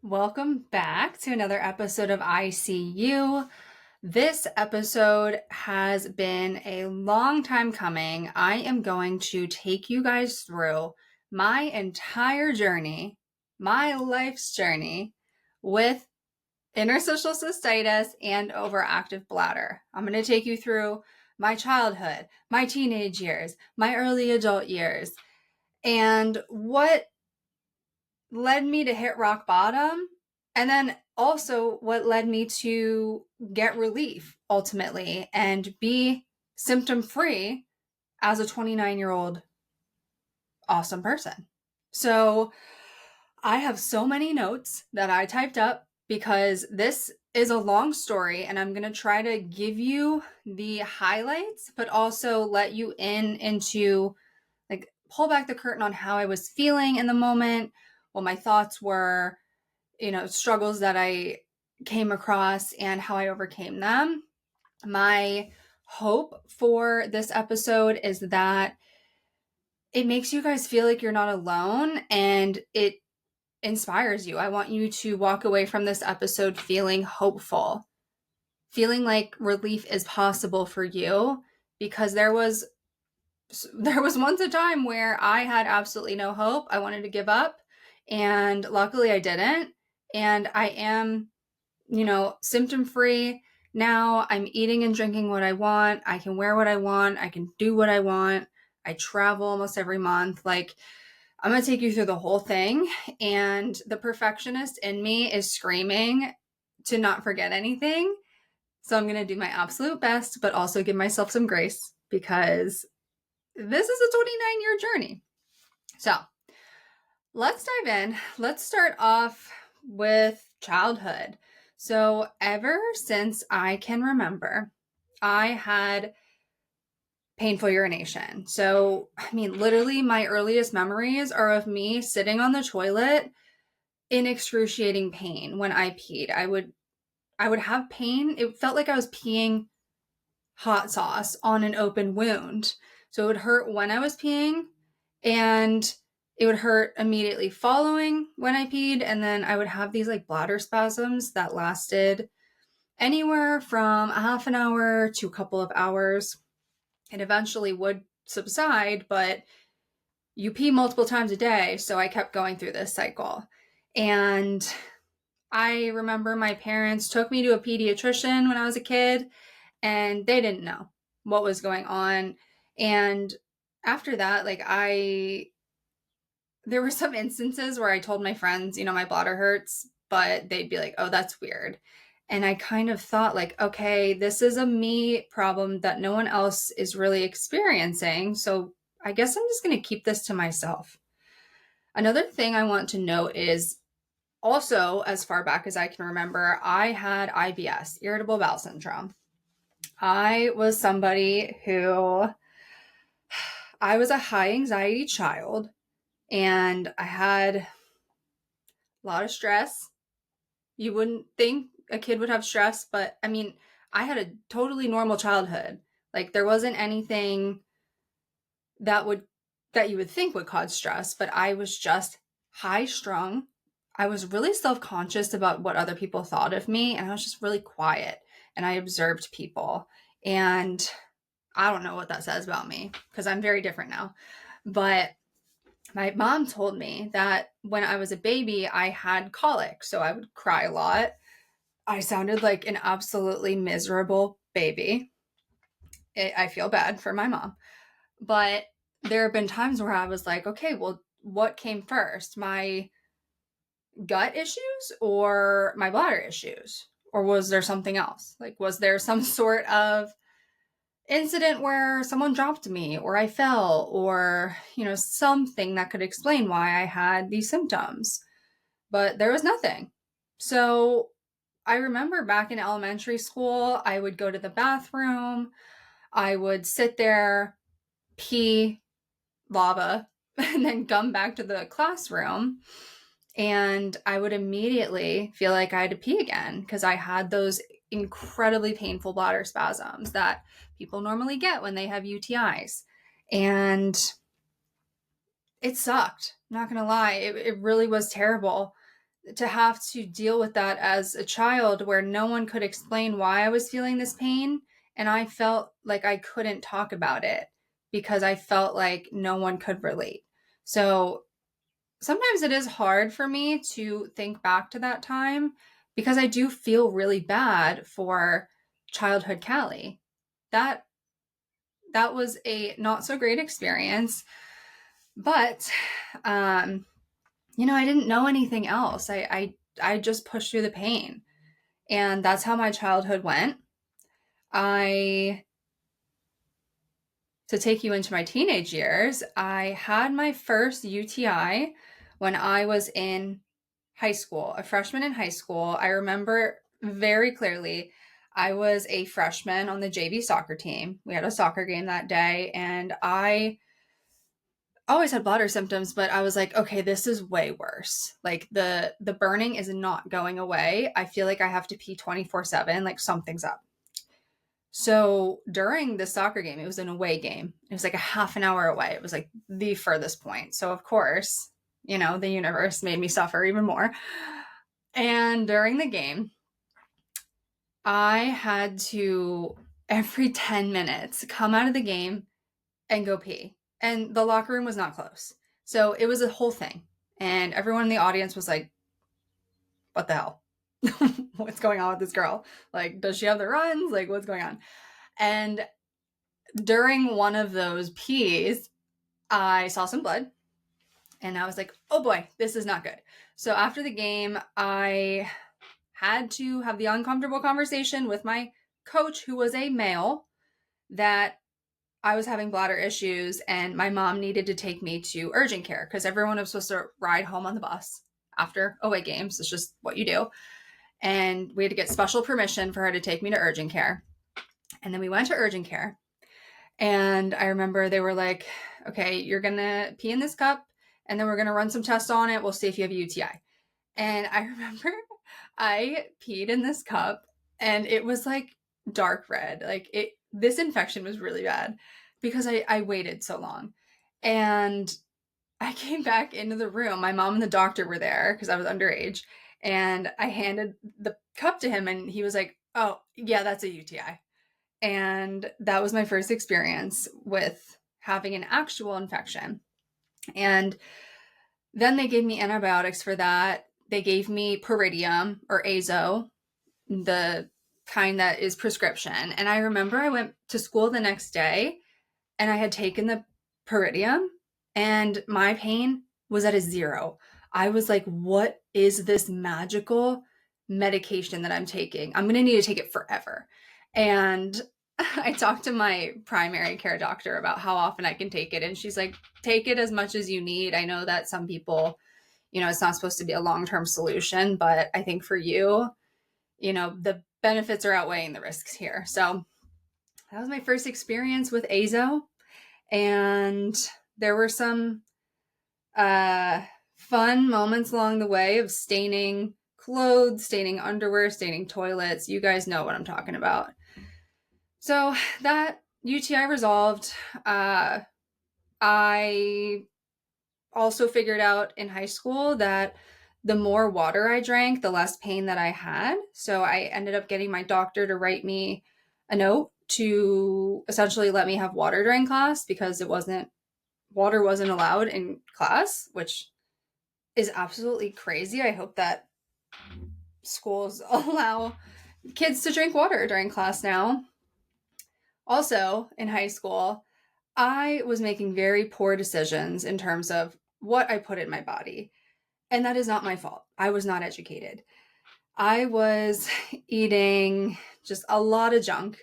Welcome back to another episode of ICU. This episode has been a long time coming. I am going to take you guys through my entire journey, my life's journey with interstitial cystitis and overactive bladder. I'm going to take you through my childhood, my teenage years, my early adult years, and what led me to hit rock bottom, and then also what led me to get relief ultimately and be symptom free as a 29-year-old awesome person. So I have so many notes that I typed up because this is a long story, and I'm going to try to give you the highlights, but also let you into like pull back the curtain on how I was feeling in the moment, what my thoughts were, struggles that I came across and how I overcame them. My hope for this episode is that it makes you guys feel like you're not alone and it inspires you. I want you to walk away from this episode feeling hopeful, feeling like relief is possible for you, because there was once a time where I had absolutely no hope. I wanted to give up, and luckily I didn't. And I am, symptom free now. I'm eating and drinking what I want. I can wear what I want. I can do what I want. I travel almost every month. Like, I'm going to take you through the whole thing. And the perfectionist in me is screaming to not forget anything. So I'm going to do my absolute best, but also give myself some grace, because this is a 29-year journey. So let's dive in. Let's start off with childhood. So ever since I can remember, I had painful urination. So, literally my earliest memories are of me sitting on the toilet in excruciating pain when I peed. I would have pain. It felt like I was peeing hot sauce on an open wound. So it would hurt when I was peeing, and it would hurt immediately following when I peed. And then I would have these like bladder spasms that lasted anywhere from a half an hour to a couple of hours. It eventually would subside, but you pee multiple times a day. So I kept going through this cycle. And I remember my parents took me to a pediatrician when I was a kid, and they didn't know what was going on. And after that, there were some instances where I told my friends, my bladder hurts, but they'd be like, oh, that's weird. And I kind of thought like, okay, this is a me problem that no one else is really experiencing. So I guess I'm just going to keep this to myself. Another thing I want to note is also, as far back as I can remember, I had IBS, irritable bowel syndrome. I was somebody who, I was a high anxiety child, and I had a lot of stress. You wouldn't think a kid would have stress, but I had a totally normal childhood. Like, there wasn't anything that you would think would cause stress, but I was just high strung. I was really self-conscious about what other people thought of me, and I was just really quiet, and I observed people. And I don't know what that says about me, because I'm very different now. But my mom told me that when I was a baby, I had colic, so I would cry a lot. I sounded like an absolutely miserable baby. I feel bad for my mom. But there have been times where I was like, okay, well, what came first? My gut issues or my bladder issues? Or was there something else? Like, was there some sort of incident where someone dropped me or I fell, or, something that could explain why I had these symptoms? But there was nothing. So I remember back in elementary school, I would go to the bathroom, I would sit there, pee lava, and then come back to the classroom, and I would immediately feel like I had to pee again, because I had those incredibly painful bladder spasms that people normally get when they have UTIs. And it sucked. I'm not going to lie. It really was terrible. to have to deal with that as a child where no one could explain why I was feeling this pain. And I felt like I couldn't talk about it because I felt like no one could relate. So sometimes it is hard for me to think back to that time because I do feel really bad for childhood Callie. That was a not so great experience, but I didn't know anything else. I just pushed through the pain, and that's how my childhood went. To take you into my teenage years, I had my first UTI when I was in high school, a freshman in high school. I remember very clearly I was a freshman on the JV soccer team. We had a soccer game that day, and I always had bladder symptoms, but I was like, okay, this is way worse. Like the burning is not going away. I feel like I have to pee 24/7, like something's up. So during the soccer game, it was an away game. It was like a half an hour away. It was like the furthest point. So of course, the universe made me suffer even more. And during the game, I had to every 10 minutes come out of the game and go pee. And the locker room was not close. So it was a whole thing. And everyone in the audience was like, what the hell? What's going on with this girl? Like, does she have the runs? Like, what's going on? And during one of those pees, I saw some blood. And I was like, oh boy, this is not good. So after the game, I had to have the uncomfortable conversation with my coach, who was a male, that I was having bladder issues and my mom needed to take me to urgent care because everyone was supposed to ride home on the bus after away games. It's just what you do. And we had to get special permission for her to take me to urgent care. And then we went to urgent care. And I remember they were like, okay, you're going to pee in this cup and then we're going to run some tests on it. We'll see if you have a UTI. And I remember I peed in this cup and it was like dark red. Like this infection was really bad because I waited so long. And I came back into the room. My mom and the doctor were there because I was underage. And I handed the cup to him and he was like, oh, yeah, that's a UTI. And that was my first experience with having an actual infection. And then they gave me antibiotics for that. They gave me Peridium or Azo, the kind that is prescription. And I remember I went to school the next day and I had taken the Peridium and my pain was at a 0. I was like, what is this magical medication that I'm taking? I'm going to need to take it forever. And I talked to my primary care doctor about how often I can take it. And she's like, take it as much as you need. I know that some people, it's not supposed to be a long-term solution, but I think for you, the benefits are outweighing the risks here. So that was my first experience with Azo. And there were some fun moments along the way of staining clothes, staining underwear, staining toilets. You guys know what I'm talking about. So that UTI resolved. I also figured out in high school that the more water I drank, the less pain that I had. So I ended up getting my doctor to write me a note to essentially let me have water during class because water wasn't allowed in class, which is absolutely crazy. I hope that schools allow kids to drink water during class now. Also, in high school, I was making very poor decisions in terms of what I put in my body. And that is not my fault. I was not educated. I was eating just a lot of junk.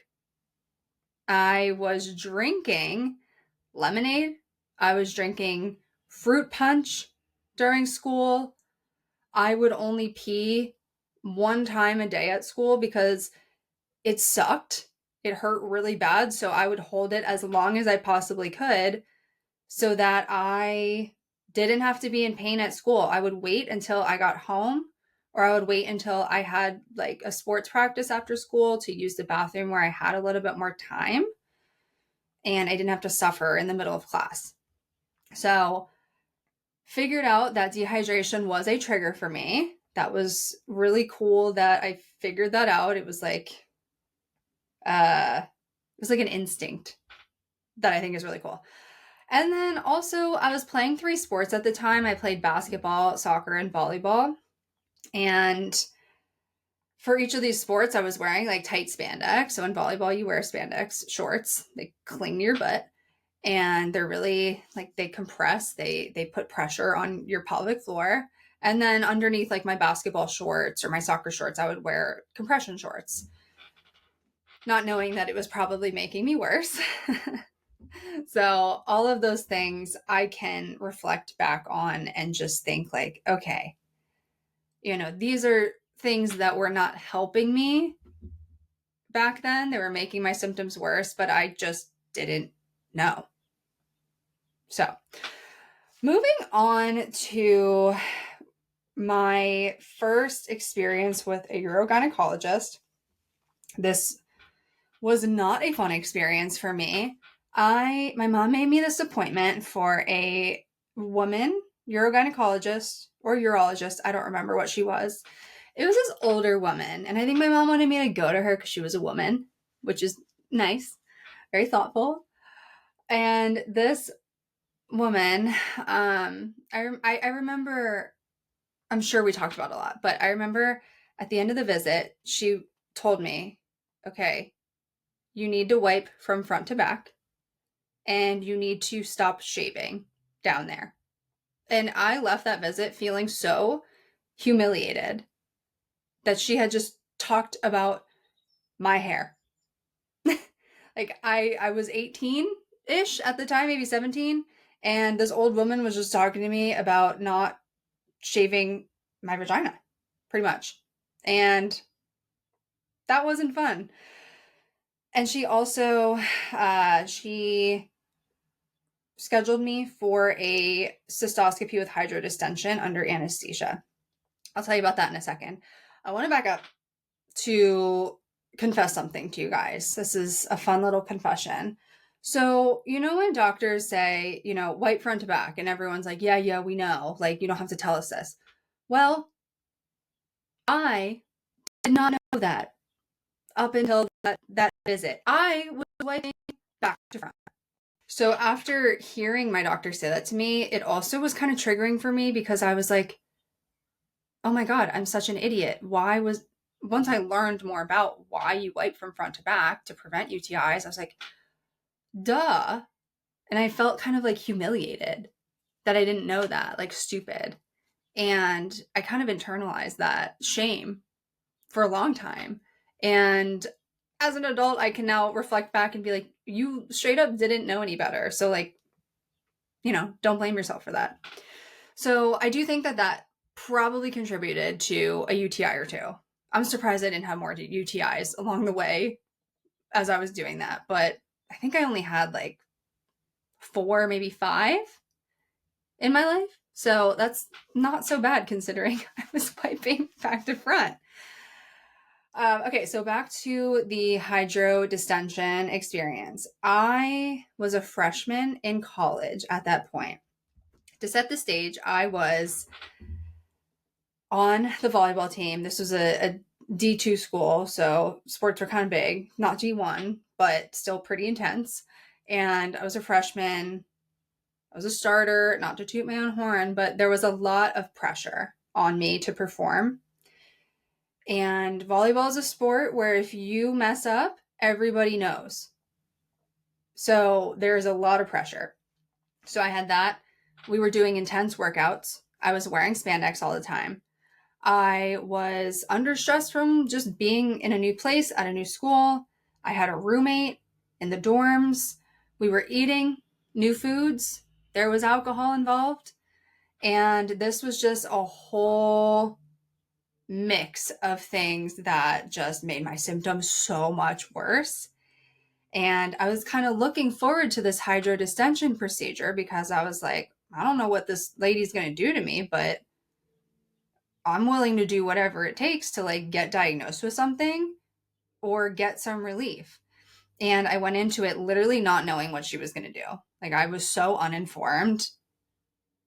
I was drinking lemonade. I was drinking fruit punch during school. I would only pee one time a day at school because it sucked. It hurt really bad. So I would hold it as long as I possibly could so that I didn't have to be in pain at school. I would wait until I got home, or I would wait until I had like a sports practice after school to use the bathroom where I had a little bit more time and I didn't have to suffer in the middle of class. So figured out that dehydration was a trigger for me. that was really cool that I figured that out. It was like an instinct that I think is really cool. And then also I was playing 3 sports at the time. I played basketball, soccer, and volleyball. And for each of these sports, I was wearing like tight spandex. So in volleyball, you wear spandex shorts. They cling to your butt. And they're really like, they compress, they put pressure on your pelvic floor. And then underneath like my basketball shorts or my soccer shorts, I would wear compression shorts, not knowing that it was probably making me worse. So all of those things I can reflect back on and just think like, okay, these are things that were not helping me back then. They were making my symptoms worse, but I just didn't know. So moving on to my first experience with a urogynecologist. This was not a fun experience for me. My mom made me this appointment for a woman urogynecologist or urologist. I don't remember what she was. It was this older woman, and I think my mom wanted me to go to her because she was a woman, which is nice, very thoughtful. And this woman, I remember, I'm sure we talked about it a lot, but I remember at the end of the visit, she told me, okay, you need to wipe from front to back and you need to stop shaving down there. And I left that visit feeling so humiliated that she had just talked about my hair. Like I was 18-ish at the time, maybe 17, and this old woman was just talking to me about not shaving my vagina, pretty much. And that wasn't fun. And she also, she scheduled me for a cystoscopy with hydrodistension under anesthesia. I'll tell you about that in a second. I want to back up to confess something to you guys. This is a fun little confession. So, when doctors say, wipe front to back, and everyone's like, yeah, we know. Like, you don't have to tell us this. Well, I did not know that up until that visit. I was wiping back to front. So after hearing my doctor say that to me, it also was kind of triggering for me because I was like, oh my God, I'm such an idiot. Once I learned more about why you wipe from front to back to prevent UTIs, I was like, duh. And I felt kind of like humiliated that I didn't know that, like stupid. And I kind of internalized that shame for a long time. And as an adult, I can now reflect back and be like, you straight up didn't know any better. So like, don't blame yourself for that. So I do think that probably contributed to a UTI or two. I'm surprised I didn't have more UTIs along the way as I was doing that. But I think I only had like 4, maybe 5 in my life. So that's not so bad considering I was wiping back to front. Okay, so back to the hydrodistension experience. I was a freshman in college at that point. To set the stage, I was on the volleyball team. This was a D2 school, so sports were kind of big, not D1, but still pretty intense. And I was a freshman. I was a starter, not to toot my own horn, but there was a lot of pressure on me to perform. And volleyball is a sport where if you mess up, everybody knows. So there's a lot of pressure. So I had that. We were doing intense workouts. I was wearing spandex all the time. I was under stress from just being in a new place at a new school. I had a roommate in the dorms. We were eating new foods. There was alcohol involved. And this was just a whole mix of things that just made my symptoms so much worse. And I was kind of looking forward to this hydrodistension procedure because I was like, I don't know what this lady's going to do to me, but I'm willing to do whatever it takes to like get diagnosed with something or get some relief. And I went into it literally not knowing what she was going to do. Like I was so uninformed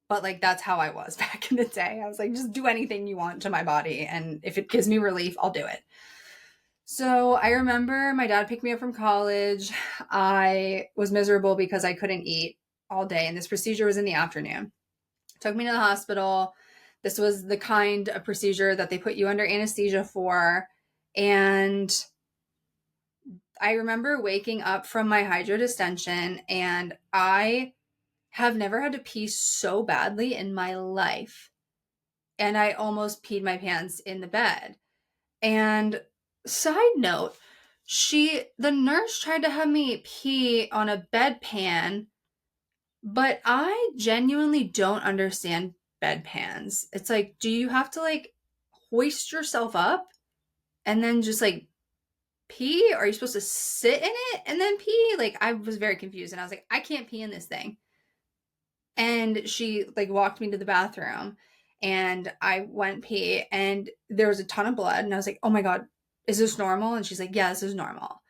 But like, that's how I was back in the day. I was like, just do anything you want to my body. And if it gives me relief, I'll do it. So I remember my dad picked me up from college. I was miserable because I couldn't eat all day. And this procedure was in the afternoon. Took me to the hospital. This was the kind of procedure that they put you under anesthesia for. And I remember waking up from my hydrodistension, and I have never had to pee so badly in my life. And I almost peed my pants in the bed. And side note, the nurse tried to have me pee on a bedpan, but I genuinely don't understand bedpans. It's like, do you have to like hoist yourself up and then just like pee? Or are you supposed to sit in it and then pee? Like, I was very confused, and I was like, I can't pee in this thing. And she like walked me to the bathroom, and I went pee, and there was a ton of blood, and I was like, oh my God, is this normal? And she's like, yeah, this is normal.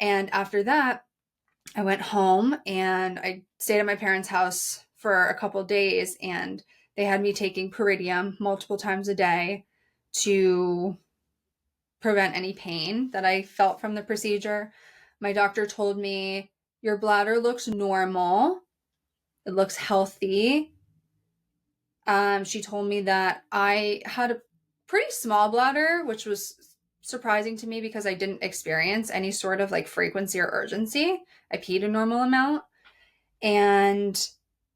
And after that, I went home and I stayed at my parents' house for a couple of days, and they had me taking Peridium multiple times a day to prevent any pain that I felt from the procedure. My doctor told me, your bladder looks normal. It looks healthy. She told me that I had a pretty small bladder, which was surprising to me because I didn't experience any sort of like frequency or urgency. I peed a normal amount. And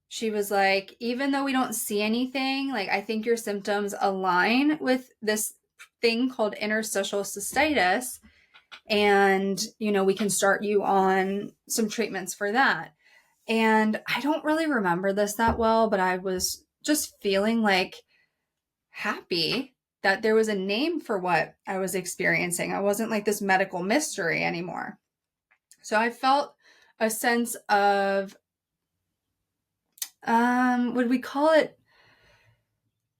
she was like, even though we don't see anything, like, I think your symptoms align with this thing called interstitial cystitis. And, we can start you on some treatments for that. And I don't really remember this that well, but I was just feeling like happy that there was a name for what I was experiencing. I wasn't like this medical mystery anymore. So I felt a sense of, would we call it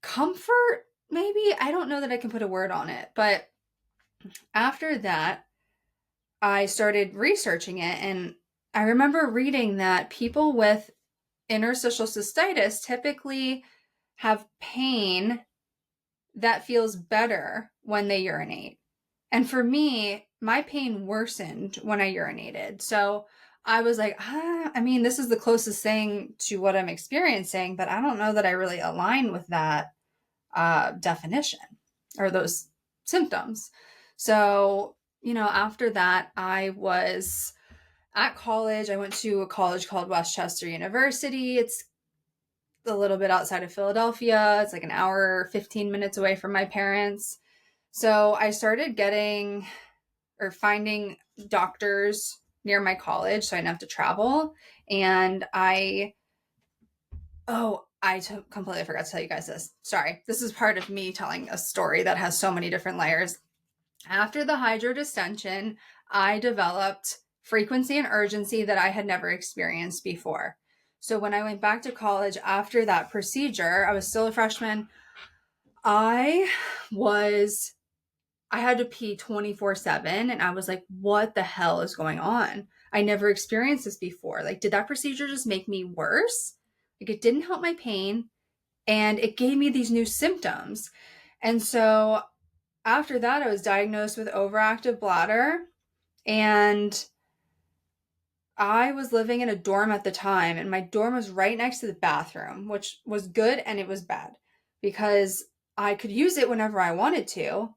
comfort? Maybe. I don't know that I can put a word on it. But after that, I started researching it, and I remember reading that people with interstitial cystitis typically have pain that feels better when they urinate. And for me, my pain worsened when I urinated. So I was like, this is the closest thing to what I'm experiencing, but I don't know that I really align with that definition or those symptoms. So, after that, I was at college. I went to a college called Westchester University. It's a little bit outside of Philadelphia. It's like an hour, 15 minutes away from my parents. So I started finding doctors near my college so I didn't have to travel. And I completely forgot to tell you guys this. Sorry. This is part of me telling a story that has so many different layers. After the hydrodistension, I developed frequency and urgency that I had never experienced before. So when I went back to college after that procedure, I was still a freshman. I had to pee 24/7, and I was like, what the hell is going on? I never experienced this before. Like, did that procedure just make me worse? Like, it didn't help my pain, and it gave me these new symptoms. And so after that, I was diagnosed with overactive bladder, and I was living in a dorm at the time, and my dorm was right next to the bathroom, which was good and it was bad because I could use it whenever I wanted to,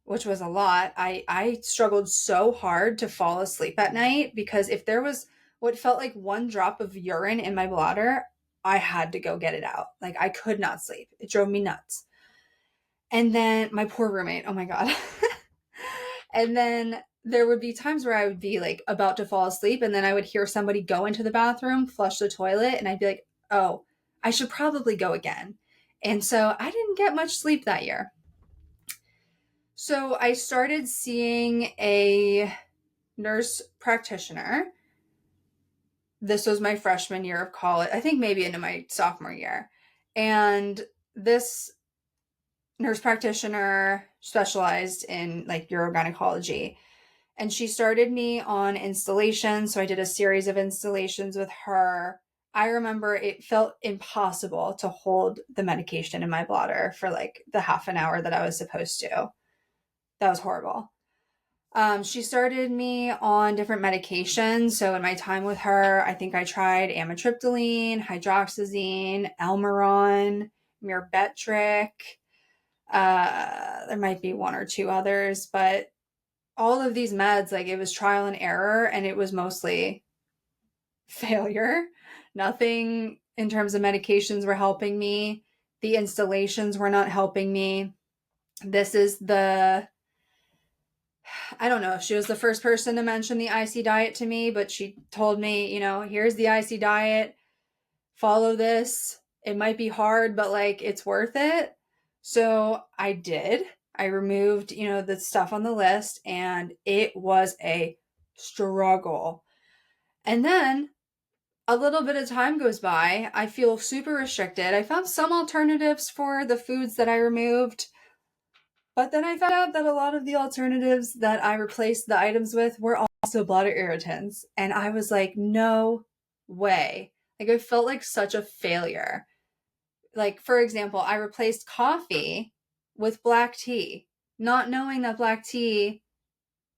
which was a lot. I struggled so hard to fall asleep at night because if there was what felt like one drop of urine in my bladder, I had to go get it out. Like, I could not sleep. It drove me nuts. And then my poor roommate, oh my God. And then there would be times where I would be like about to fall asleep, and then I would hear somebody go into the bathroom, flush the toilet, and I'd be like, oh, I should probably go again. And so I didn't get much sleep that year. So I started seeing a nurse practitioner. This was my freshman year of college, I think maybe into my sophomore year. And this nurse practitioner specialized in like urogynecology. And she started me on installation. So I did a series of installations with her. I remember it felt impossible to hold the medication in my bladder for like the half an hour that I was supposed to. That was horrible. She started me on different medications. So in my time with her, I think I tried amitriptyline, hydroxyzine, Almiron, Myrbetriq. There might be one or two others, but all of these meds, like it was trial and error, and it was mostly failure. Nothing in terms of medications were helping me. The installations were not helping me. This is I don't know if she was the first person to mention the IC diet to me, but she told me, here's the IC diet. Follow this. It might be hard, but like it's worth it. So I did. I removed, the stuff on the list, and it was a struggle. And then a little bit of time goes by. I feel super restricted. I found some alternatives for the foods that I removed, but then I found out that a lot of the alternatives that I replaced the items with were also bladder irritants. And I was like, no way. Like, I felt like such a failure. Like, for example, I replaced coffee with black tea, not knowing that black tea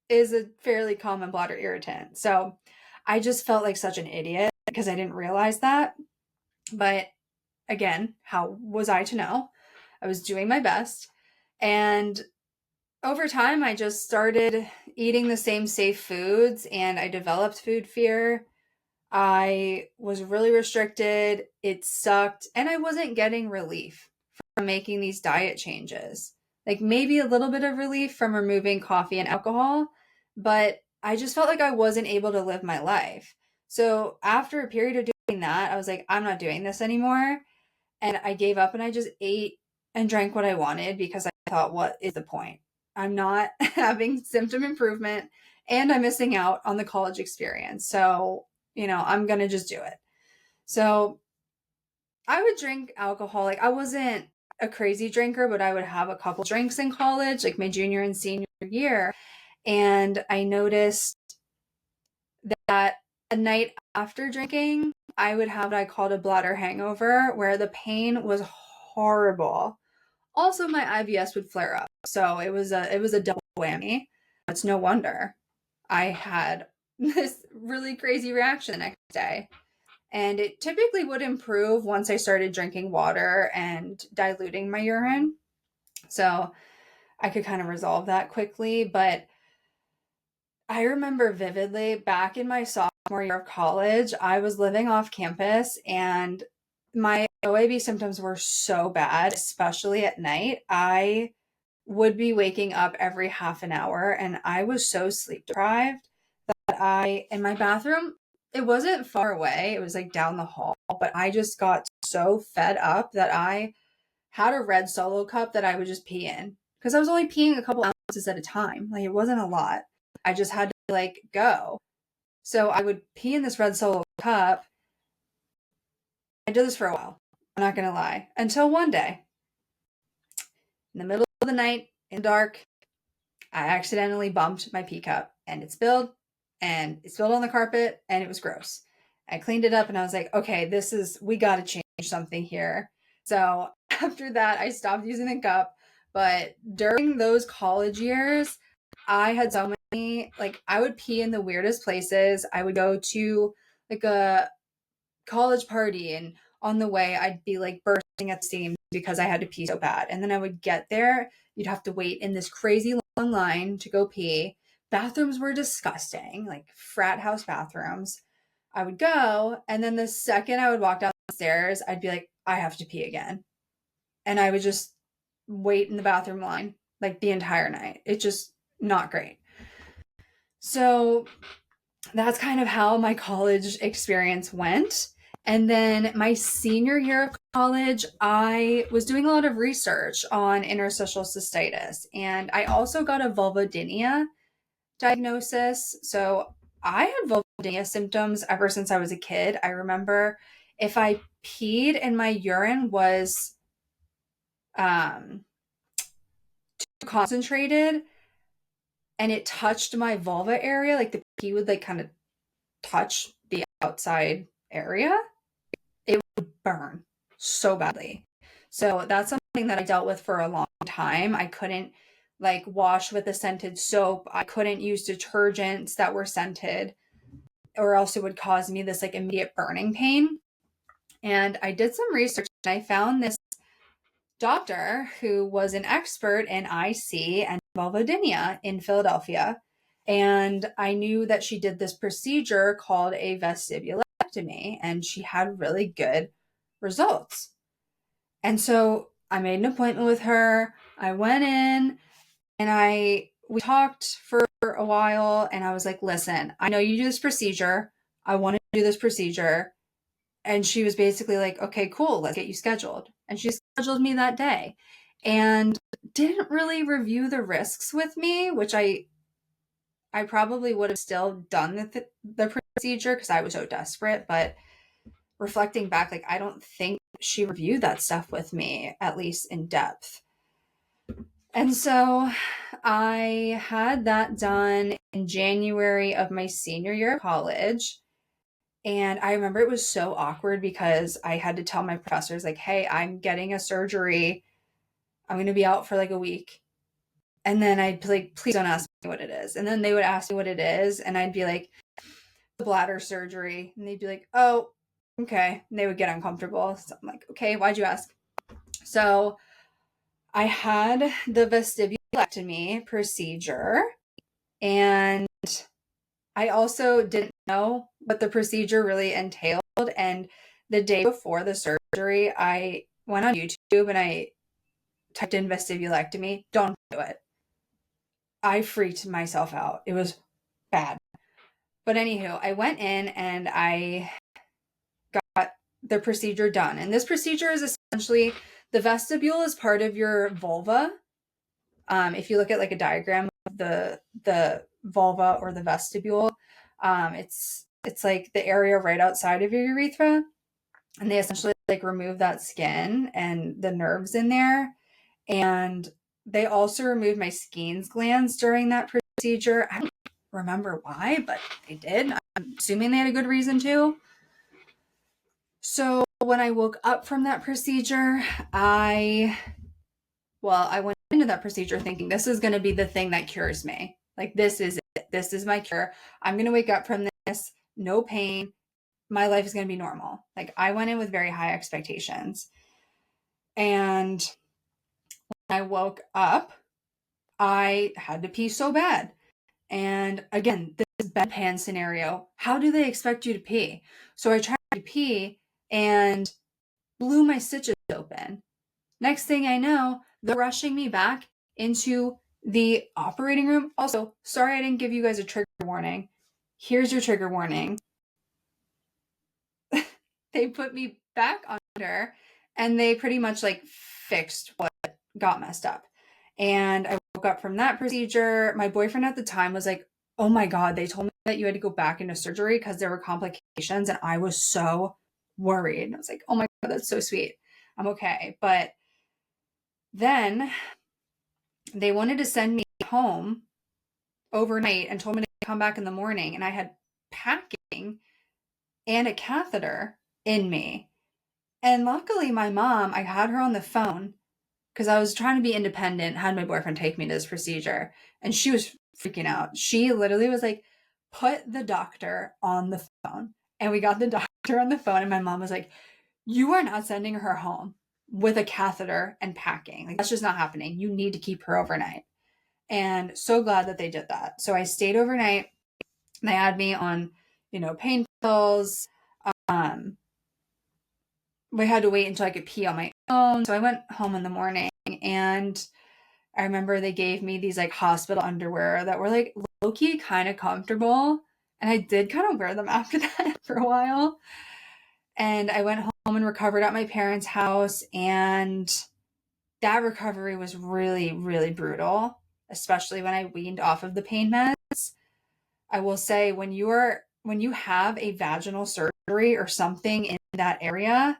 is a fairly common bladder irritant. So I just felt like such an idiot because I didn't realize that. But again, how was I to know? I was doing my best. And over time, I just started eating the same safe foods, and I developed food fear. I was really restricted. It sucked. And I wasn't getting relief from making these diet changes. Like maybe a little bit of relief from removing coffee and alcohol, but I just felt like I wasn't able to live my life. So after a period of doing that, I was like, I'm not doing this anymore. And I gave up, and I just ate and drank what I wanted because I thought, what is the point? I'm not having symptom improvement, and I'm missing out on the college experience. So, I'm going to just do it. So I would drink alcohol. Like I wasn't a crazy drinker, but I would have a couple drinks in college, like my junior and senior year. And I noticed that a night after drinking, I would have what I called a bladder hangover, where the pain was horrible. Also, my IBS would flare up. So it was a double whammy. It's no wonder I had this really crazy reaction the next day. And it typically would improve once I started drinking water and diluting my urine. So I could kind of resolve that quickly. But I remember vividly back in my sophomore year of college, I was living off campus, and my OAB symptoms were so bad, especially at night. I would be waking up every half an hour, and I was so sleep deprived that in my bathroom, it wasn't far away. It was like down the hall, but I just got so fed up that I had a red Solo cup that I would just pee in, because I was only peeing a couple ounces at a time. Like it wasn't a lot. I just had to like go. So I would pee in this red Solo cup. I did this for a while. I'm not going to lie. Until one day, in the middle of the night, in the dark, I accidentally bumped my pee cup, and it spilled on the carpet, and it was gross. I cleaned it up, and I was like, okay, we got to change something here. So after that, I stopped using the cup. But during those college years, I had so many, like I would pee in the weirdest places. I would go to like a college party, and on the way I'd be like bursting at the seams because I had to pee so bad. And then I would get there, you'd have to wait in this crazy long line to go pee. Bathrooms were disgusting, like frat house bathrooms. I would go, and then the second I would walk down the stairs, I'd be like, I have to pee again. And I would just wait in the bathroom line like the entire night. It's just not great. So that's kind of how my college experience went. And then my senior year of college, I was doing a lot of research on interstitial cystitis. And I also got a vulvodynia diagnosis. So I had vulvodynia symptoms ever since I was a kid. I remember if I peed and my urine was too concentrated and it touched my vulva area, like the pee would like kind of touch the outside area, burn so badly. So that's something that I dealt with for a long time. I couldn't like wash with a scented soap. I couldn't use detergents that were scented, or else it would cause me this like immediate burning pain. And I did some research and I found this doctor who was an expert in IC and vulvodynia in Philadelphia. And I knew that she did this procedure called a vestibulectomy, and she had really good results. And so I made an appointment with her. I went in and we talked for a while, and I was like, listen, I know you do this procedure. I want to do this procedure. And she was basically like, okay, cool, let's get you scheduled. And she scheduled me that day and didn't really review the risks with me, which I probably would have still done the procedure because I was so desperate. But reflecting back, like, I don't think she reviewed that stuff with me, at least in depth. And so I had that done in January of my senior year of college. And I remember it was so awkward because I had to tell my professors, like, hey, I'm getting a surgery. I'm going to be out for like a week. And then I'd be like, please don't ask me what it is. And then they would ask me what it is. And I'd be like, the bladder surgery. And they'd be like, oh, okay. And they would get uncomfortable. So I'm like, okay, why'd you ask? So I had the vestibulectomy procedure, and I also didn't know what the procedure really entailed. And the day before the surgery, I went on YouTube and I typed in vestibulectomy. Don't do it. I freaked myself out. It was bad. But anywho, I went in and I got the procedure done. And this procedure is essentially, the vestibule is part of your vulva. If you look at like a diagram of the vulva or the vestibule, it's like the area right outside of your urethra, and they essentially like remove that skin and the nerves in there. And they also removed my Skene's glands during that procedure. I don't remember why, but they did. I'm assuming they had a good reason to. So when I woke up from that procedure, I went into that procedure thinking this is going to be the thing that cures me. Like, this is it. This is my cure. I'm going to wake up from this, no pain. My life is going to be normal. Like, I went in with very high expectations. And when I woke up, I had to pee so bad. And again, this bedpan scenario, how do they expect you to pee? So I tried to pee and blew my stitches open. Next thing I know, they're rushing me back into the operating room. Also, sorry I didn't give you guys a trigger warning. Here's your trigger warning. They put me back under and they pretty much like fixed what got messed up. And I woke up from that procedure. My boyfriend at the time was like, oh my God, they told me that you had to go back into surgery because there were complications. And I was so worried. I was like, oh my God, that's so sweet. I'm okay. But then they wanted to send me home overnight and told me to come back in the morning. And I had packing and a catheter in me. And luckily my mom, I had her on the phone because I was trying to be independent, had my boyfriend take me to this procedure. And she was freaking out. She literally was like, put the doctor on the phone. And we got the doctor on the phone. And my mom was like, you are not sending her home with a catheter and packing. Like, that's just not happening. You need to keep her overnight. And so glad that they did that. So I stayed overnight. They had me on, pain pills. We had to wait until I could pee on my own. So I went home in the morning, and I remember they gave me these like hospital underwear that were like low-key kind of comfortable. And I did kind of wear them after that for a while. And I went home and recovered at my parents' house. And that recovery was really, really brutal, especially when I weaned off of the pain meds. I will say, when you have a vaginal surgery or something in that area,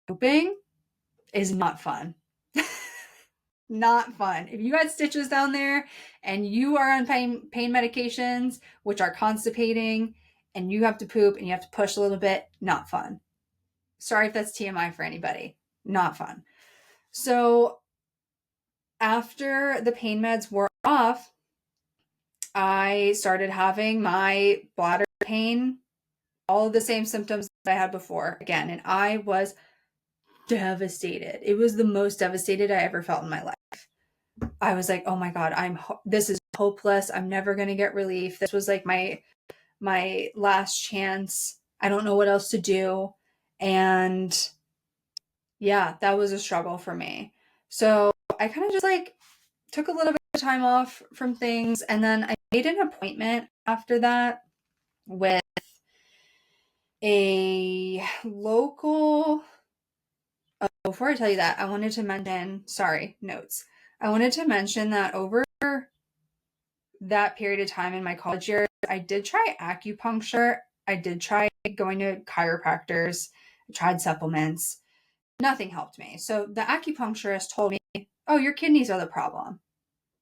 pooping is not fun. Not fun. If you had stitches down there and you are on pain medications, which are constipating, and you have to poop and you have to push a little bit, not fun. Sorry if that's TMI for anybody. Not fun. So after the pain meds wore off, I started having my bladder pain, all of the same symptoms that I had before again. And I was devastated. It was the most devastated I ever felt in my life. I was like, oh my God, this is hopeless. I'm never going to get relief. This was like my last chance. I don't know what else to do. And yeah, that was a struggle for me. So I kind of just like took a little bit of time off from things. And then I made an appointment after that with a local. Oh, before I tell you that, I wanted to mention, notes. I wanted to mention that over that period of time in my college years, I did try acupuncture. I did try going to chiropractors. I tried supplements. Nothing helped me. So the acupuncturist told me, oh, your kidneys are the problem.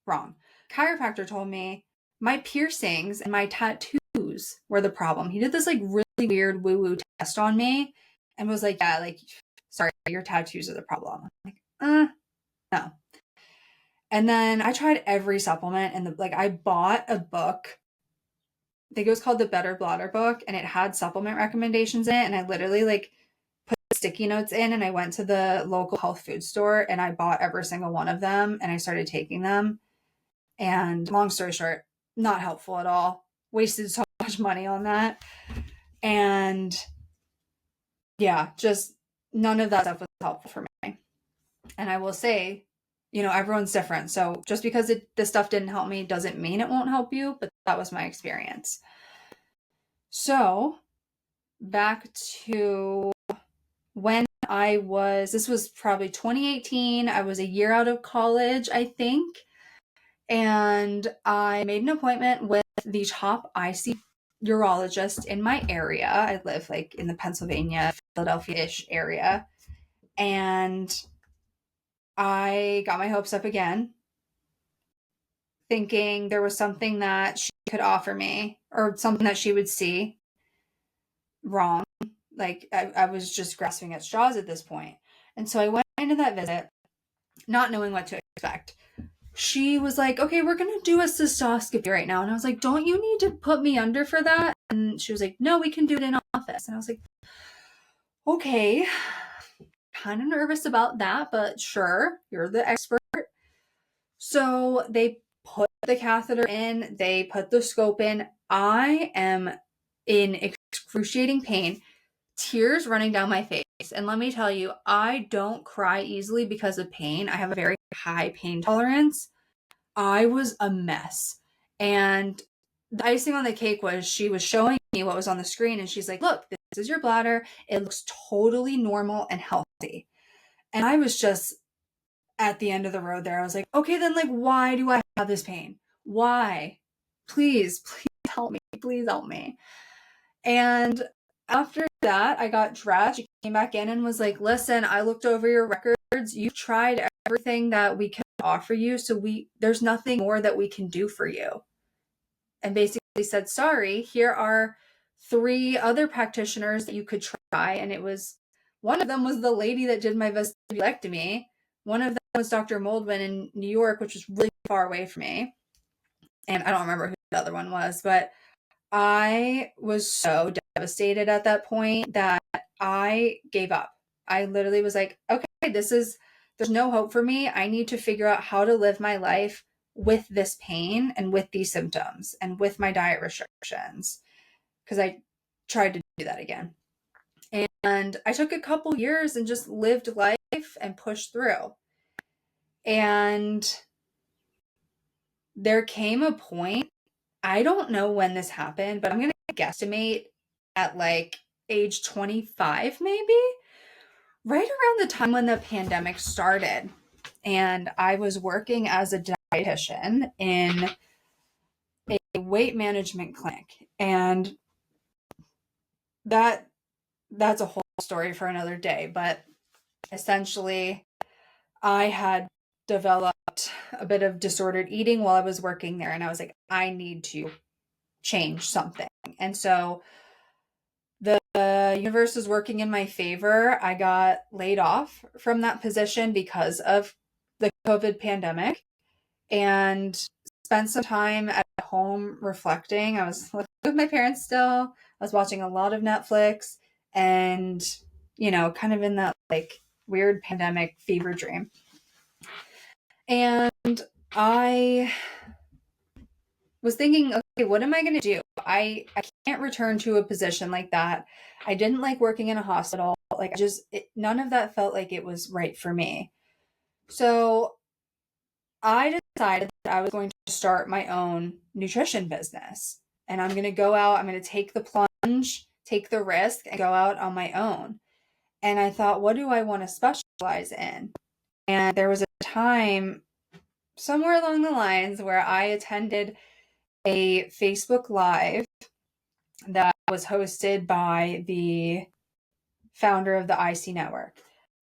Wrong. Chiropractor told me my piercings and my tattoos were the problem. He did this like really weird woo-woo test on me and was like, yeah, like, sorry, your tattoos are the problem. I'm like, no. And then I tried every supplement and I bought a book. I think it was called the Better Bladder book, and it had supplement recommendations in it. And I literally like put sticky notes in, and I went to the local health food store and I bought every single one of them and I started taking them. And long story short, not helpful at all. Wasted so much money on that. And yeah, just none of that stuff was helpful for me. And I will say, everyone's different. So just because this stuff didn't help me doesn't mean it won't help you, but that was my experience. So back to when this was probably 2018. I was a year out of college, I think. And I made an appointment with the top IC urologist in my area. I live like in the Pennsylvania, Philadelphia-ish area. And I got my hopes up again, thinking there was something that she could offer me or something that she would see. Wrong. Like I was just grasping at straws at this point. And so I went into that visit not knowing what to expect. She was like, okay, we're going to do a cystoscopy right now. And I was like, don't you need to put me under for that? And she was like, no, we can do it in office. And I was like, okay, kind of nervous about that, but sure, you're the expert. So they put the catheter in, they put the scope in. I am in excruciating pain, tears running down my face. And let me tell you, I don't cry easily because of pain. I have a very high pain tolerance. I was a mess. And the icing on the cake was she was showing me what was on the screen and she's like, look, this is your bladder. It looks totally normal and healthy. And I was just at the end of the road there. I was like, okay, then like, why do I have this pain? Why? Please help me. Please help me. And after that, I got dressed. She came back in and was like, listen, I looked over your records. You've tried everything that we can offer you. So there's nothing more that we can do for you. And basically said, sorry, here are 3 other practitioners that you could try. And one of them was the lady that did my vestibulectomy. One of them was Dr. Moldman in New York, which was really far away from me. And I don't remember who the other one was, but I was so devastated at that point that I gave up. I literally was like, okay, there's no hope for me. I need to figure out how to live my life with this pain and with these symptoms and with my diet restrictions. Because I tried to do that again. And I took a couple years and just lived life and pushed through. And there came a point, I don't know when this happened, but I'm going to guesstimate at like age 25, maybe, right around the time when the pandemic started. And I was working as a dietitian in a weight management clinic. And that's a whole story for another day. But essentially, I had developed a bit of disordered eating while I was working there. And I was like, I need to change something. And so the the universe was working in my favor. I got laid off from that position because of the COVID pandemic and spent some time at home reflecting. I was with my parents still. I was watching a lot of Netflix and, kind of in that like weird pandemic fever dream. And I was thinking, okay, what am I going to do? I can't return to a position like that. I didn't like working in a hospital. Like none of that felt like it was right for me. So I decided that I was going to start my own nutrition business. And I'm going to go out, I'm going to take the plunge, take the risk, and go out on my own. And I thought, what do I want to specialize in? And there was a time somewhere along the lines where I attended a Facebook Live that was hosted by the founder of the IC network.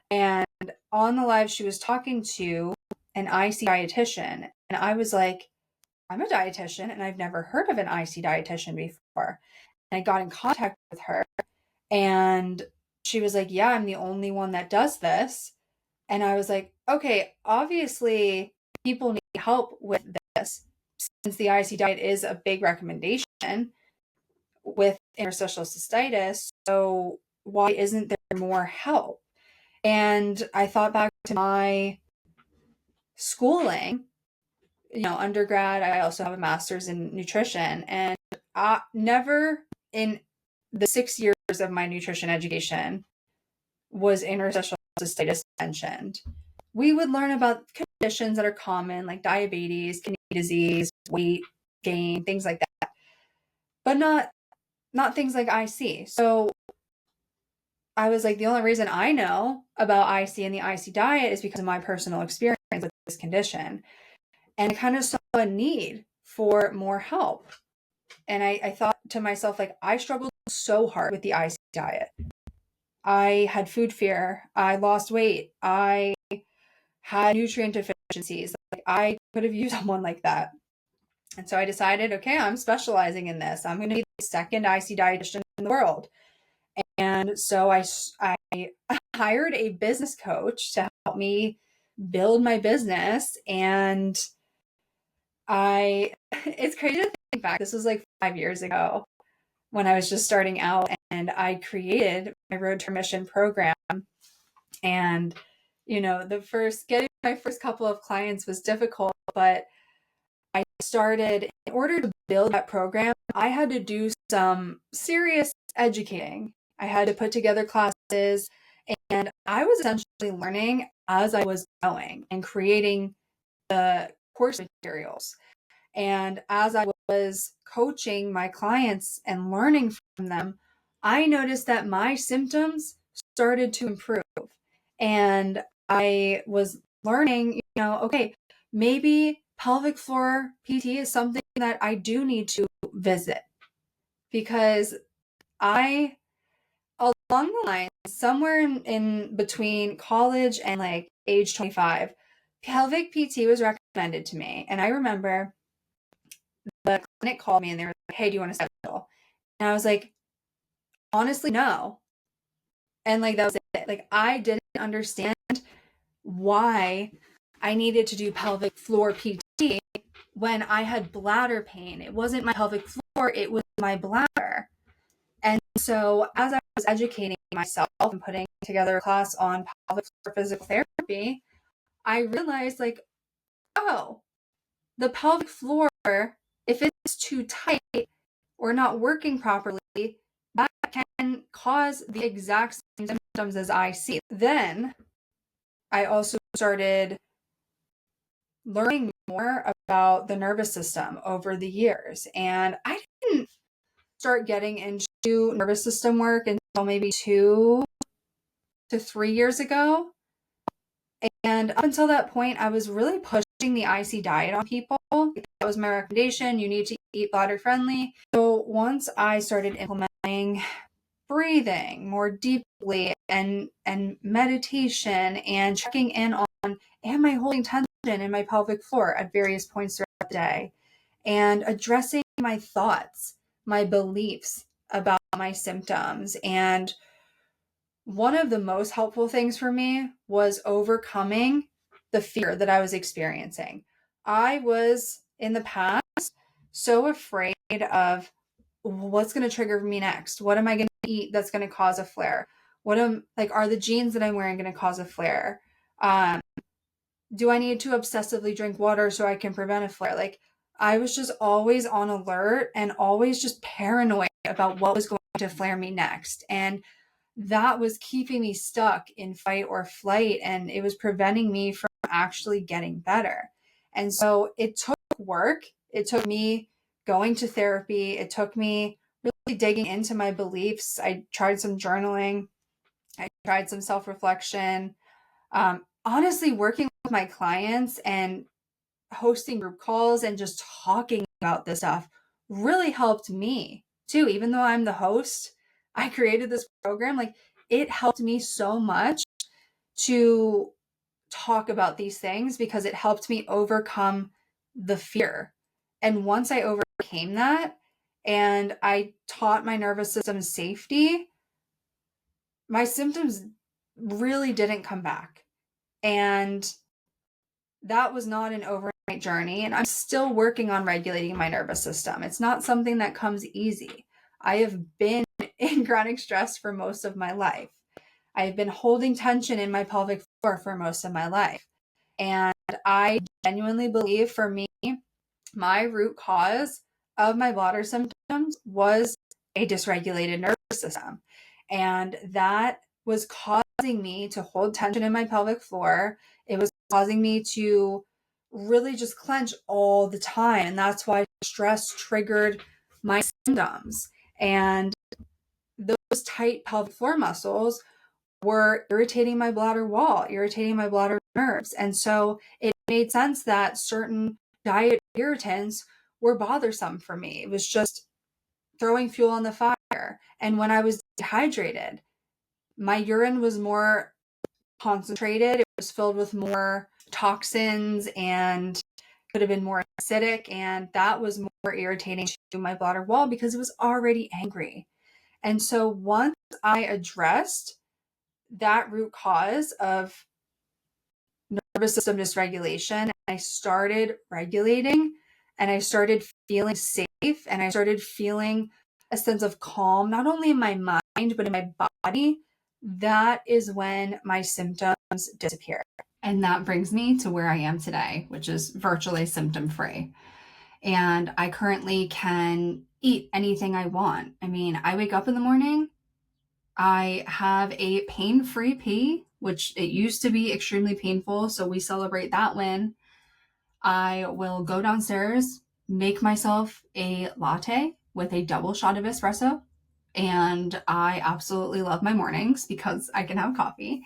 And on the live, she was talking to an IC dietitian. And I was like, I'm a dietitian and I've never heard of an IC dietitian before. And I got in contact with her and she was like, yeah, I'm the only one that does this. And I was like, okay, obviously people need help with this since the IC diet is a big recommendation with interstitial cystitis. So why isn't there more help? And I thought back to my schooling, undergrad. I also have a master's in nutrition, and never in the 6 years of my nutrition education was interstitial cystitis mentioned. We would learn about conditions that are common, like diabetes, kidney disease, weight gain, things like that, but not things like IC. So I was like, the only reason I know about IC and the IC diet is because of my personal experience with this condition. And I kind of saw a need for more help. And I thought to myself, like, I struggled so hard with the IC diet. I had food fear. I lost weight. I had nutrient deficiencies. Like, I could have used someone like that. And so I decided, okay, I'm specializing in this. I'm going to be the second IC dietitian in the world. And so I hired a business coach to help me build my business. And it's crazy to think back. This was like 5 years ago when I was just starting out, and I created my Road to Remission program. And, getting my first couple of clients was difficult, but I started, in order to build that program, I had to do some serious educating. I had to put together classes, and I was essentially learning as I was going and creating the course materials. And as I was coaching my clients and learning from them, I noticed that my symptoms started to improve. And I was learning, okay, maybe pelvic floor PT is something that I do need to visit, because along the line, somewhere in between college and like age 25, pelvic PT was recommended to me. And I remember the clinic called me and they were like, hey, do you want to schedule? And I was like, honestly, no. And like, that was it. Like, I didn't understand why I needed to do pelvic floor PT when I had bladder pain. It wasn't my pelvic floor, it was my bladder. And so as I was educating myself and putting together a class on pelvic floor physical therapy, I realized, like, oh, the pelvic floor, if it's too tight or not working properly, that can cause the exact same symptoms as IC. Then I also started learning more about the nervous system over the years. And I didn't start getting into nervous system work until maybe 2 to 3 years ago. And up until that point, I was really pushing the IC diet on people. That was my recommendation. You need to eat bladder friendly. So once I started implementing breathing more deeply and meditation and checking in on, am I holding tension in my pelvic floor at various points throughout the day, and addressing my thoughts, my beliefs, about my symptoms. And one of the most helpful things for me was overcoming the fear that I was experiencing. I was in the past so afraid of what's going to trigger me next. What am I going to eat that's going to cause a flare? Are the jeans that I'm wearing going to cause a flare? Do I need to obsessively drink water so I can prevent a flare? Like, I was just always on alert and always just paranoid about what was going to flare me next. And that was keeping me stuck in fight or flight, and it was preventing me from actually getting better. And so it took work. It took me going to therapy. It took me really digging into my beliefs. I tried some journaling. I tried some self-reflection. Honestly, working with my clients and hosting group calls and just talking about this stuff really helped me too. Even though I'm the host, I created this program. Like, it helped me so much to talk about these things because it helped me overcome the fear. And once I overcame that and I taught my nervous system safety, my symptoms really didn't come back. And that was not an overnight journey. And I'm still working on regulating my nervous system. It's not something that comes easy. I have been in chronic stress for most of my life. I've been holding tension in my pelvic floor for most of my life. And I genuinely believe, for me, my root cause of my bladder symptoms was a dysregulated nervous system. And that was causing me to hold tension in my pelvic floor. It was causing me to really just clench all the time. And that's why stress triggered my symptoms. And those tight pelvic floor muscles were irritating my bladder wall, irritating my bladder nerves. And so it made sense that certain diet irritants were bothersome for me. It was just throwing fuel on the fire. And when I was dehydrated, my urine was more concentrated. It was filled with more toxins and could have been more acidic. And that was more irritating to my bladder wall because it was already angry. And so once I addressed that root cause of nervous system dysregulation, I started regulating and I started feeling safe and I started feeling a sense of calm, not only in my mind, but in my body. That is when my symptoms disappeared. And that brings me to where I am today, which is virtually symptom free. And I currently can eat anything I want. I mean, I wake up in the morning, I have a pain-free pee, which it used to be extremely painful, so we celebrate that win. I will go downstairs, make myself a latte with a double shot of espresso, and I absolutely love my mornings because I can have coffee,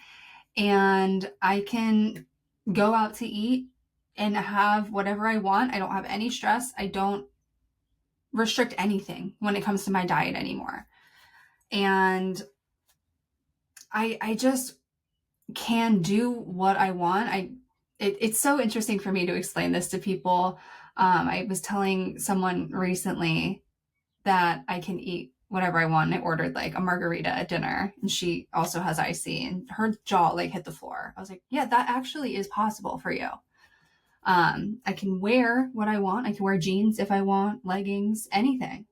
and I can go out to eat and have whatever I want. I don't have any stress. I don't restrict anything when it comes to my diet anymore. And I just can do what I want. It's so interesting for me to explain this to people. I was telling someone recently that I can eat whatever I want. I ordered like a margarita at dinner, and she also has IC, and her jaw like hit the floor. I was like, yeah, that actually is possible for you. I can wear what I want. I can wear jeans if I want, leggings, anything.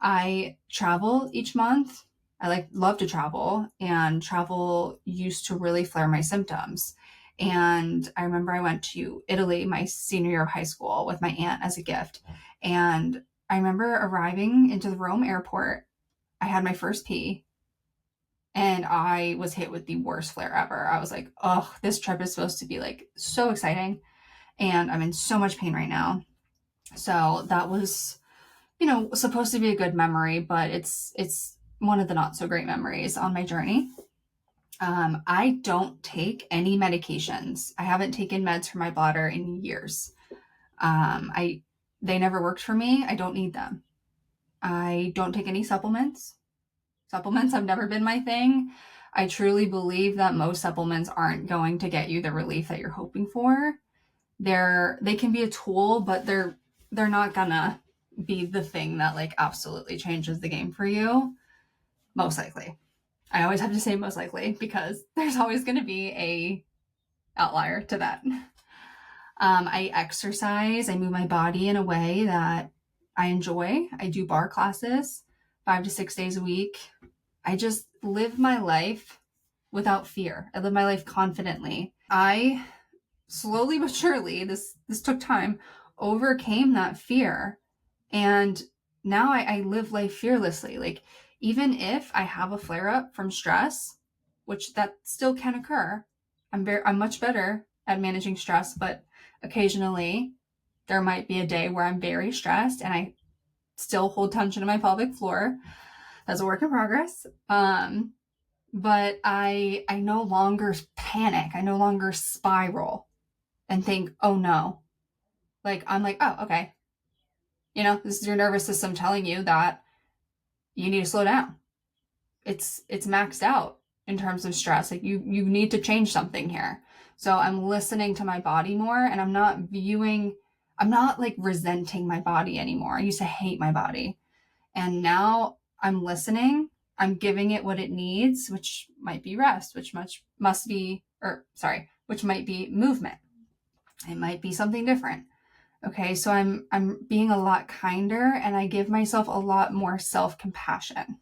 I travel each month. I love to travel, and travel used to really flare my symptoms. And I remember I went to Italy my senior year of high school with my aunt as a gift. And I remember arriving into the Rome airport. I had my first pee and I was hit with the worst flare ever. I was like, oh, this trip is supposed to be like so exciting. And I'm in so much pain right now. So that was, supposed to be a good memory, but it's one of the not so great memories on my journey. I don't take any medications. I haven't taken meds for my bladder in years. They never worked for me. I don't need them. I don't take any supplements. Supplements have never been my thing. I truly believe that most supplements aren't going to get you the relief that you're hoping for. They can be a tool, but they're not gonna be the thing that like absolutely changes the game for you. Most likely. I always have to say most likely because there's always going to be a outlier to that. I exercise. I move my body in a way that I enjoy. I do barre classes 5 to 6 days a week. I just live my life without fear. I live my life confidently. I slowly but surely, this took time, overcame that fear. And now I live life fearlessly. Like, even if I have a flare up from stress, which that still can occur, I'm much better at managing stress, but occasionally there might be a day where I'm very stressed and I still hold tension in my pelvic floor. That's a work in progress. But I no longer panic. I no longer spiral and think, oh no. Like, I'm like, oh, okay. This is your nervous system telling you that you need to slow down. It's maxed out in terms of stress. Like, you need to change something here. So I'm listening to my body more, and I'm not like resenting my body anymore. I used to hate my body. And now I'm listening. I'm giving it what it needs, which might be rest, which might be movement. It might be something different. Okay, so I'm being a lot kinder, and I give myself a lot more self-compassion.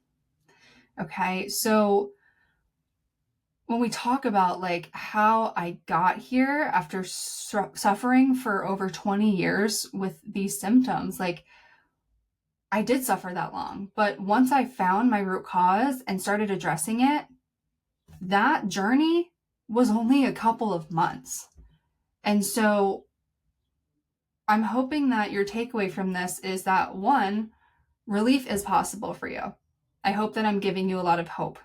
Okay, so when we talk about like how I got here after suffering for over 20 years with these symptoms, like, I did suffer that long, but once I found my root cause and started addressing it, that journey was only a couple of months. And so I'm hoping that your takeaway from this is that, one, relief is possible for you. I hope that I'm giving you a lot of hope.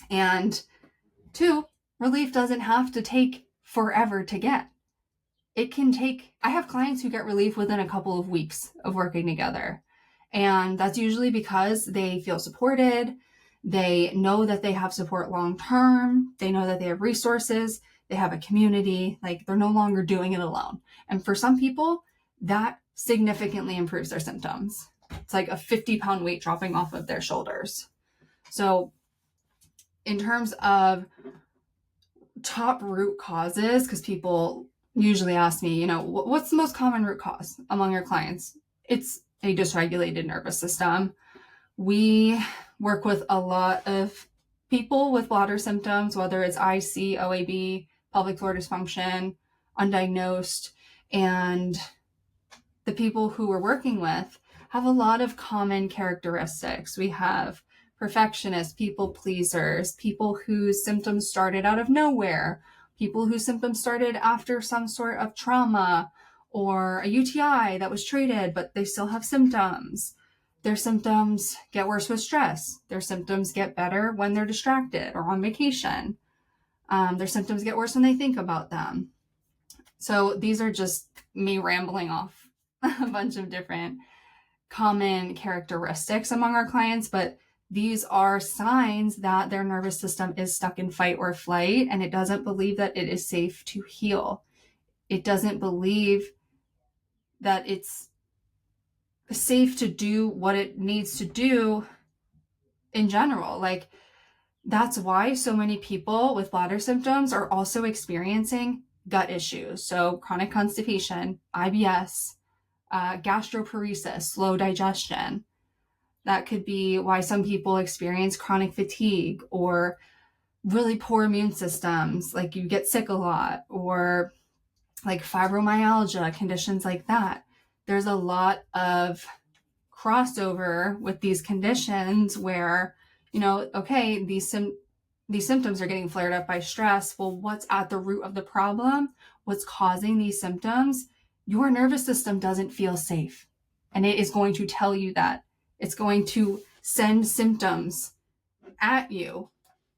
And two, relief doesn't have to take forever to get. It can take, I have clients who get relief within a couple of weeks of working together. And that's usually because they feel supported. They know that they have support long-term. They know that they have resources. They have a community. Like, they're no longer doing it alone. And for some people, that significantly improves their symptoms. It's like a 50-pound weight dropping off of their shoulders. So in terms of top root causes, because people usually ask me, what's the most common root cause among your clients? It's a dysregulated nervous system. We work with a lot of people with bladder symptoms, whether it's IC, OAB, pelvic floor dysfunction, undiagnosed, and the people who we're working with have a lot of common characteristics. We have perfectionists, people pleasers, people whose symptoms started out of nowhere, people whose symptoms started after some sort of trauma or a UTI that was treated, but they still have symptoms. Their symptoms get worse with stress. Their symptoms get better when they're distracted or on vacation. Their symptoms get worse when they think about them. So these are just me rambling off a bunch of different common characteristics among our clients, but these are signs that their nervous system is stuck in fight or flight, and it doesn't believe that it is safe to heal. It doesn't believe that it's safe to do what it needs to do in general. Like, that's why so many people with bladder symptoms are also experiencing gut issues. So chronic constipation, IBS, gastroparesis, slow digestion. That could be why some people experience chronic fatigue or really poor immune systems, like you get sick a lot, or like fibromyalgia, conditions like that. There's a lot of crossover with these conditions where, okay, these symptoms are getting flared up by stress. Well, what's at the root of the problem? What's causing these symptoms? Your nervous system doesn't feel safe. And it is going to tell you that. It's going to send symptoms at you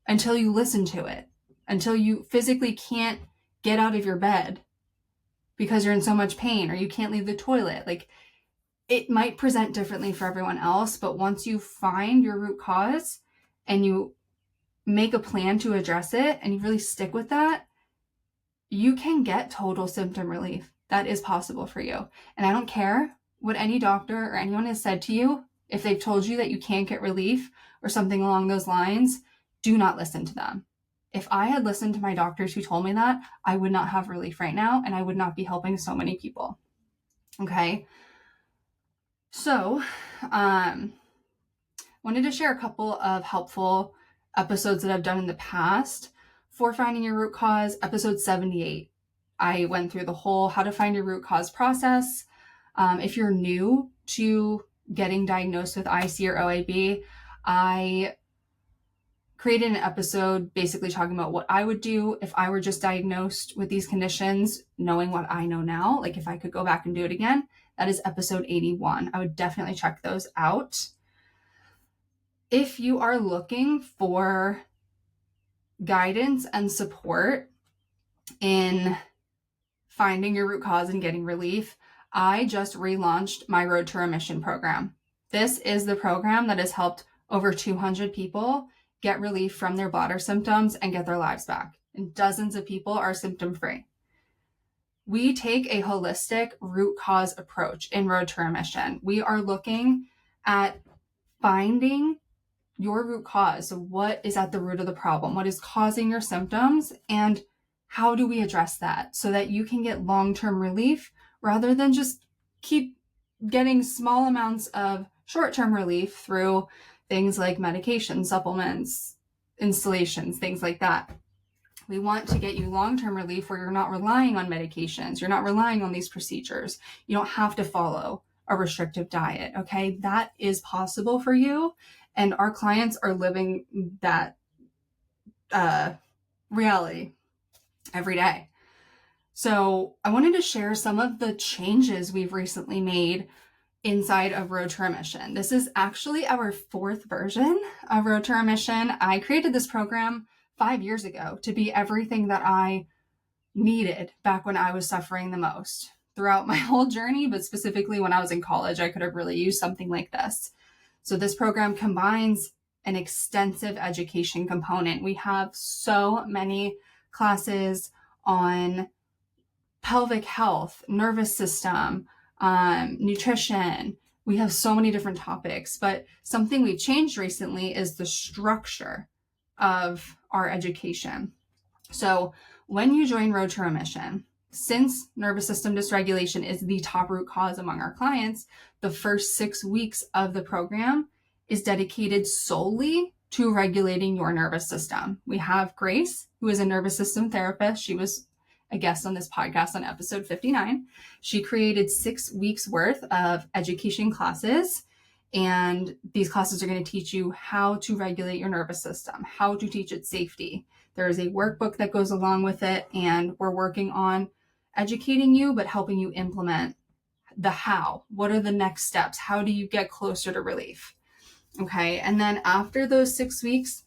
until you listen to it, until you physically can't get out of your bed because you're in so much pain or you can't leave the toilet. Like, it might present differently for everyone else, but once you find your root cause and you make a plan to address it and you really stick with that, you can get total symptom relief. That is possible for you. And I don't care what any doctor or anyone has said to you, if they've told you that you can't get relief or something along those lines, do not listen to them. If I had listened to my doctors who told me that, I would not have relief right now, and I would not be helping so many people. Okay. So, wanted to share a couple of helpful episodes that I've done in the past for finding your root cause. Episode 78, I went through the whole how to find your root cause process. If you're new to getting diagnosed with IC or OAB, I created an episode basically talking about what I would do if I were just diagnosed with these conditions, knowing what I know now, like if I could go back and do it again. That is episode 81. I would definitely check those out. If you are looking for guidance and support in finding your root cause and getting relief, I just relaunched my Road to Remission program. This is the program that has helped over 200 people get relief from their bladder symptoms and get their lives back. And dozens of people are symptom-free. We take a holistic root cause approach in Road to Remission. We are looking at finding your root cause. So what is at the root of the problem? What is causing your symptoms? And how do we address that so that you can get long-term relief rather than just keep getting small amounts of short-term relief through things like medication, supplements, installations, things like that. We want to get you long-term relief where you're not relying on medications. You're not relying on these procedures. You don't have to follow a restrictive diet, okay? That is possible for you. And our clients are living that reality every day. So I wanted to share some of the changes we've recently made inside of Road to Remission. This is actually our 4th version of Road to Remission. I created this program 5 years ago to be everything that I needed back when I was suffering the most throughout my whole journey, but specifically when I was in college, I could have really used something like this. So this program combines an extensive education component. We have so many classes on pelvic health, nervous system, nutrition. We have so many different topics, but something we've changed recently is the structure of our education. So when you join Road to Remission, since nervous system dysregulation is the top root cause among our clients, the first 6 weeks of the program is dedicated solely to regulating your nervous system. We have Grace, who is a nervous system therapist. She was a guest on this podcast on episode 59. She created 6 weeks worth of education classes. And these classes are going to teach you how to regulate your nervous system, how to teach it safety. There is a workbook that goes along with it, and we're working on educating you, but helping you implement the how. What are the next steps? How do you get closer to relief? Okay. And then after those 6 weeks,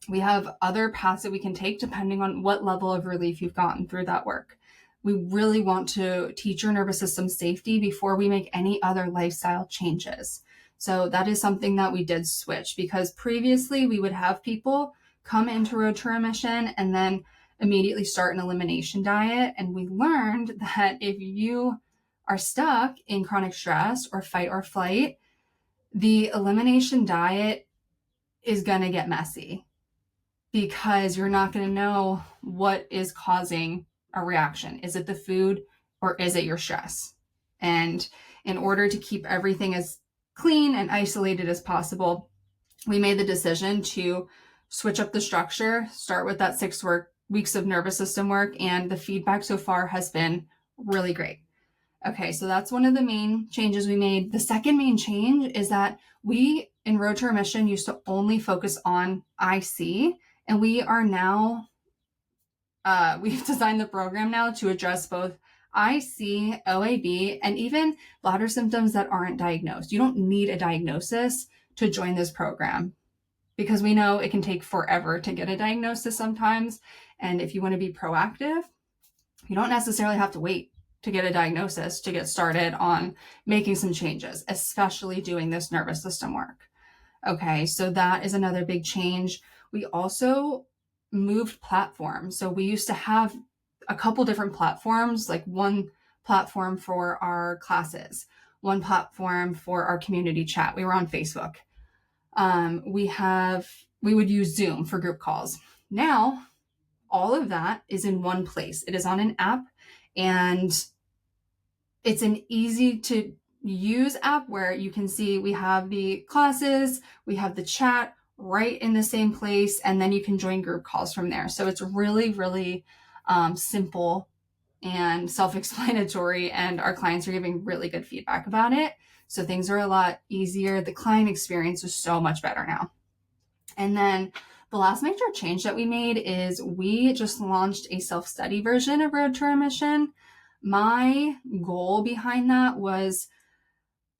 we have other paths that we can take depending on what level of relief you've gotten through that work. We really want to teach your nervous system safety before we make any other lifestyle changes. So that is something that we did switch, because previously we would have people come into Road to Remission and then immediately start an elimination diet. And we learned that if you are stuck in chronic stress or fight or flight, the elimination diet is going to get messy because you're not going to know what is causing a reaction. Is it the food or is it your stress? And in order to keep everything as clean and isolated as possible, we made the decision to switch up the structure, start with that 6 weeks of nervous system work, and the feedback so far has been really great. Okay, so that's one of the main changes we made. The second main change is that we in Road to Remission used to only focus on IC, and we are now, we've designed the program now to address both IC, OAB, and even bladder symptoms that aren't diagnosed. You don't need a diagnosis to join this program, because we know it can take forever to get a diagnosis sometimes. And if you want to be proactive, you don't necessarily have to wait to get a diagnosis to get started on making some changes, especially doing this nervous system work. Okay, so that is another big change. We also moved platforms. So we used to have a couple different platforms, like one platform for our classes. one platform for our community chat. We were on Facebook. We would use Zoom for group calls. Now, all of that is in one place. It is on an app, and it's an easy to use app where you can see we have the classes, we have the chat right in the same place, and then you can join group calls from there. So it's really, really simple and self-explanatory, and our clients are giving really good feedback about it. So things are a lot easier. The client experience is so much better now. And then the last major change that we made is we just launched a self-study version of Road to Remission. My goal behind that was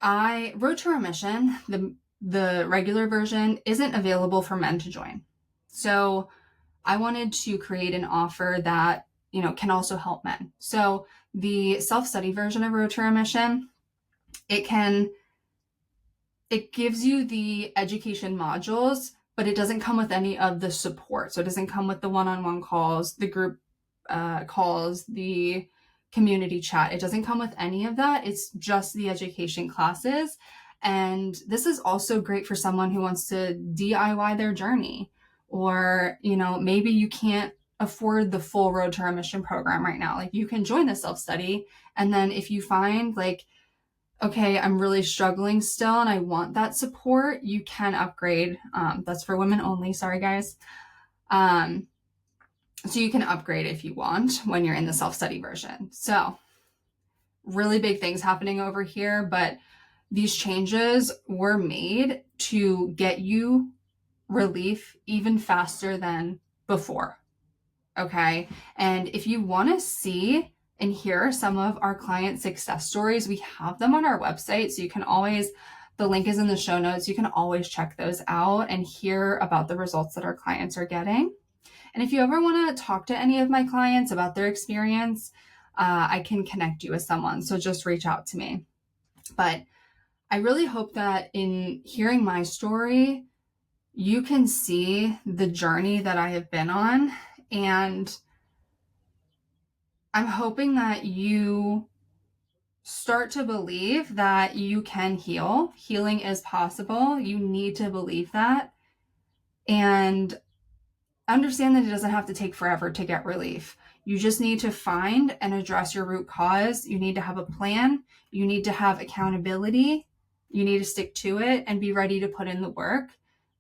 Road to Remission, the regular version, isn't available for men to join. So I wanted to create an offer that, can also help men. So the self-study version of Road to Remission, it gives you the education modules, but it doesn't come with any of the support. So it doesn't come with the one-on-one calls, the group calls, the community chat. It doesn't come with any of that. It's just the education classes. And this is also great for someone who wants to DIY their journey, or, maybe you can't afford the full Road to Remission program right now. Like, you can join the self-study. And then if you find okay, I'm really struggling still and I want that support, you can upgrade. That's for women only. Sorry, guys. So you can upgrade if you want when you're in the self-study version. So really big things happening over here, but these changes were made to get you relief even faster than before. Okay. And if you want to see and hear some of our client success stories, we have them on our website. So you can always, the link is in the show notes. You can always check those out and hear about the results that our clients are getting. And if you ever want to talk to any of my clients about their experience, I can connect you with someone. So just reach out to me. But I really hope that in hearing my story, you can see the journey that I have been on. And I'm hoping that you start to believe that you can heal. Healing is possible. You need to believe that. And understand that it doesn't have to take forever to get relief. You just need to find and address your root cause. You need to have a plan. You need to have accountability. You need to stick to it and be ready to put in the work.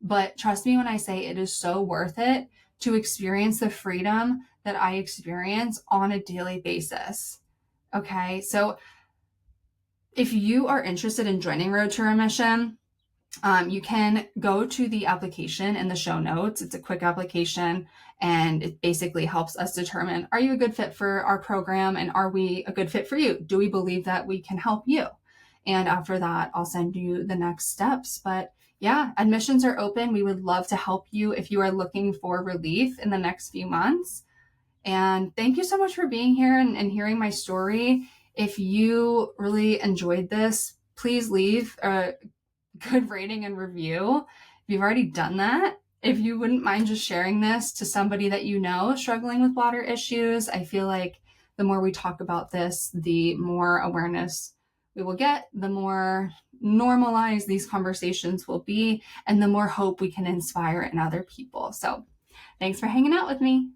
But trust me when I say it is so worth it to experience the freedom that I experience on a daily basis. Okay, so if you are interested in joining Road to Remission, you can go to the application in the show notes. It's a quick application, and it basically helps us determine, are you a good fit for our program, and are we a good fit for you? Do we believe that we can help you? And after that, I'll send you the next steps. But yeah, admissions are open. We would love to help you if you are looking for relief in the next few months. And thank you so much for being here and hearing my story. If you really enjoyed this, please leave a good rating and review. If you've already done that, if you wouldn't mind just sharing this to somebody that you know struggling with bladder issues, I feel like the more we talk about this, the more awareness we will get, the more normalized these conversations will be, and the more hope we can inspire in other people. So thanks for hanging out with me.